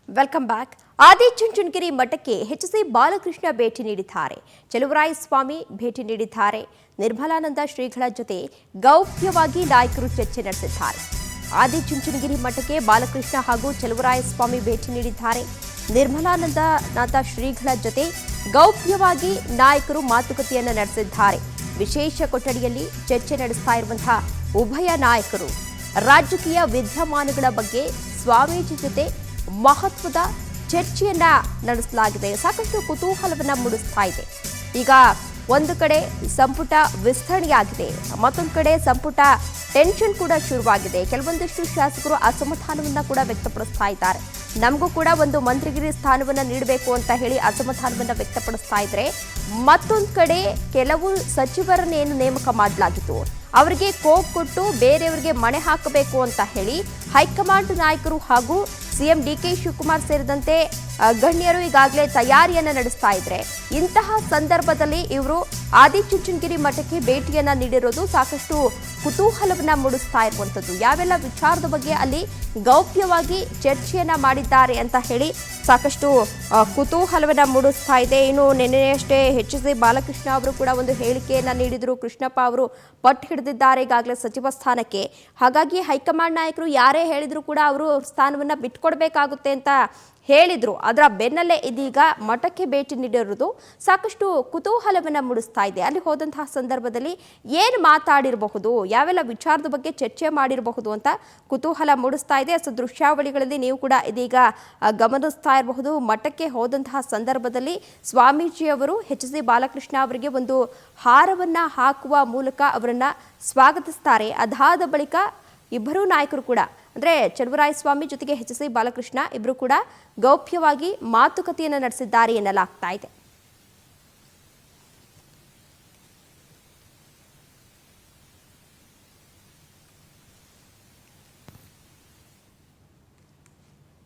Welcome back. Adichunchanagiri ಮಠಕ್ಕೆ ಎಚ್.ಸಿ. ಬಾಲಕೃಷ್ಣ ಭೇಟಿ ನೀಡಿದ್ದಾರೆ. ಚಲುವರಾಯಸ್ವಾಮಿ ಭೇಟಿ ನೀಡಿದ್ದಾರೆ. ನಿರ್ಮಲಾನಂದ ಶ್ರೀಗಳ ಜೊತೆ ಗೌಪ್ಯವಾಗಿ ನಾಯಕರು ಚರ್ಚೆ ನಡೆಸಿದ್ದಾರೆ. ಆದಿಚುಂಚನಗಿರಿ ಮಠಕ್ಕೆ ಬಾಲಕೃಷ್ಣ ಹಾಗೂ ಚಲುವರಾಯಸ್ವಾಮಿ ಭೇಟಿ ನೀಡಿದ್ದಾರೆ. ನಿರ್ಮಲಾನಂದ ಶ್ರೀಗಳ ಜೊತೆ ಗೌಪ್ಯವಾಗಿ ನಾಯಕರು ಮಾತುಕತೆಯನ್ನು ನಡೆಸಿದ್ದಾರೆ. ವಿಶೇಷ ಕೊಠಡಿಯಲ್ಲಿ ಚರ್ಚೆ ನಡೆಸ್ತಾ ಇರುವಂತಹ ಉಭಯ ನಾಯಕರು ರಾಜಕೀಯ ವಿದ್ಯಮಾನಗಳ ಬಗ್ಗೆ ಸ್ವಾಮೀಜಿ ಜೊತೆ ಮಹತ್ವದ ಚರ್ಚೆಯನ್ನ ನಡೆಸಲಾಗಿದೆ. ಸಾಕಷ್ಟು ಕುತೂಹಲವನ್ನ ಮೂಡಿಸ್ತಾ ಇದೆ. ಈಗ ಒಂದು ಕಡೆ ಸಂಪುಟ ವಿಸ್ತರಣೆಯಾಗಿದೆ, ಮತ್ತೊಂದು ಕಡೆ ಸಂಪುಟ ಟೆನ್ಷನ್ ಕೂಡ ಶುರುವಾಗಿದೆ. ಕೆಲವೊಂದಿಷ್ಟು ಶಾಸಕರು ಅಸಮಾಧಾನವನ್ನ ಕೂಡ ವ್ಯಕ್ತಪಡಿಸ್ತಾ ಇದ್ದಾರೆ. ನಮಗೂ ಕೂಡ ಒಂದು ಮಂತ್ರಿಗಿರಿ ಸ್ಥಾನವನ್ನ ನೀಡಬೇಕು ಅಂತ ಹೇಳಿ ಅಸಮಾಧಾನವನ್ನ ವ್ಯಕ್ತಪಡಿಸ್ತಾ ಇದ್ರೆ, ಮತ್ತೊಂದು ಕಡೆ ಕೆಲವು ಸಚಿವರನ್ನೇನು ನೇಮಕ ಮಾಡಲಾಗಿತ್ತು ಅವರಿಗೆ ಕೋಪ್ ಕೊಟ್ಟು ಬೇರೆಯವರಿಗೆ ಮಣೆ ಹಾಕಬೇಕು ಅಂತ ಹೇಳಿ ಹೈಕಮಾಂಡ್ ನಾಯಕರು ಹಾಗೂ ಸಿಎಂ ಡಿ.ಕೆ. ಶಿವಕುಮಾರ್ ಸೇರಿದಂತೆ ಗಣ್ಯರು ಈಗಾಗಲೇ ತಯಾರಿಯನ್ನ ನಡೆಸ್ತಾ ಇದ್ರೆ, ಇಂತಹ ಸಂದರ್ಭದಲ್ಲಿ ಇವರು ಆದಿಚುಂಚನಗಿರಿ ಮಠಕ್ಕೆ ಭೇಟಿಯನ್ನ ನೀಡಿರೋದು ಸಾಕಷ್ಟು ಕುತೂಹಲವನ್ನ ಮೂಡಿಸ್ತಾ ಇರುವಂತದ್ದು. ಯಾವೆಲ್ಲ ವಿಚಾರದ ಬಗ್ಗೆ ಅಲ್ಲಿ ಗೌಪ್ಯವಾಗಿ ಚರ್ಚೆಯನ್ನ ಮಾಡಿದ್ದಾರೆ ಅಂತ ಹೇಳಿ ಸಾಕಷ್ಟು ಕುತೂಹಲವನ್ನ ಮೂಡಿಸ್ತಾ ಇದೆ. ಇನ್ನು ನಿನ್ನೆಯಷ್ಟೇ ಎಚ್.ಸಿ. ಬಾಲಕೃಷ್ಣ ಅವರು ಕೂಡ ಒಂದು ಹೇಳಿಕೆಯನ್ನ ನೀಡಿದ್ರು. ಕೃಷ್ಣಪ್ಪ ಅವರು ಪಟ್ಟು ಹಿಡಿದಿದ್ದಾರೆ ಈಗಾಗಲೇ ಸಚಿವ ಸ್ಥಾನಕ್ಕೆ. ಹಾಗಾಗಿ ಹೈಕಮಾಂಡ್ ನಾಯಕರು ಯಾರೇ ಹೇಳಿದ್ರು ಕೂಡ ಅವರು ಸ್ಥಾನವನ್ನ ಬಿಟ್ಕೊಡ್ಬೇಕಾಗುತ್ತೆ ಅಂತ ಹೇಳಿದ್ರು. ಅದರ ಬೆನ್ನಲ್ಲೇ ಇದೀಗ ಮಠಕ್ಕೆ ಭೇಟಿ ನೀಡಿರುವುದು ಸಾಕಷ್ಟು ಕುತೂಹಲವನ್ನ ಮೂಡಿಸ್ತಾ ಇದೆ. ಅಲ್ಲಿ ಹೋದಂತಹ ಸಂದರ್ಭದಲ್ಲಿ ಏನು ಮಾತಾಡಿರಬಹುದು, ಯಾವೆಲ್ಲ ವಿಚಾರದ ಬಗ್ಗೆ ಚರ್ಚೆ ಮಾಡಿರಬಹುದು ಅಂತ ಕುತೂಹಲ ಮೂಡಿಸ್ತಾ ಇದೆ. ದೃಶ್ಯಾವಳಿಗಳಲ್ಲಿ ನೀವು ಕೂಡ ಇದೀಗ ಗಮನಿಸ್ತಾ ಇರಬಹುದು. ಮಠಕ್ಕೆ ಹೋದಂತಹ ಸಂದರ್ಭದಲ್ಲಿ ಸ್ವಾಮೀಜಿಯವರು ಎಚ್.ಸಿ. ಬಾಲಕೃಷ್ಣ ಅವರಿಗೆ ಒಂದು ಹಾರವನ್ನ ಹಾಕುವ ಮೂಲಕ ಅವರನ್ನ ಸ್ವಾಗತಿಸ್ತಾರೆ. ಅದಾದ ಬಳಿಕ ಇಬ್ಬರೂ ನಾಯಕರು ಕೂಡ ಅಂದರೆ ಚಲುವರಾಯಸ್ವಾಮಿ ಜೊತೆಗೆ ಎಚ್.ಸಿ. ಬಾಲಕೃಷ್ಣ ಇಬ್ಬರು ಕೂಡ ಗೌಪ್ಯವಾಗಿ ಮಾತುಕತೆಯನ್ನು ನಡೆಸಿದ್ದಾರೆ ಎನ್ನಲಾಗ್ತಾ ಇದೆ.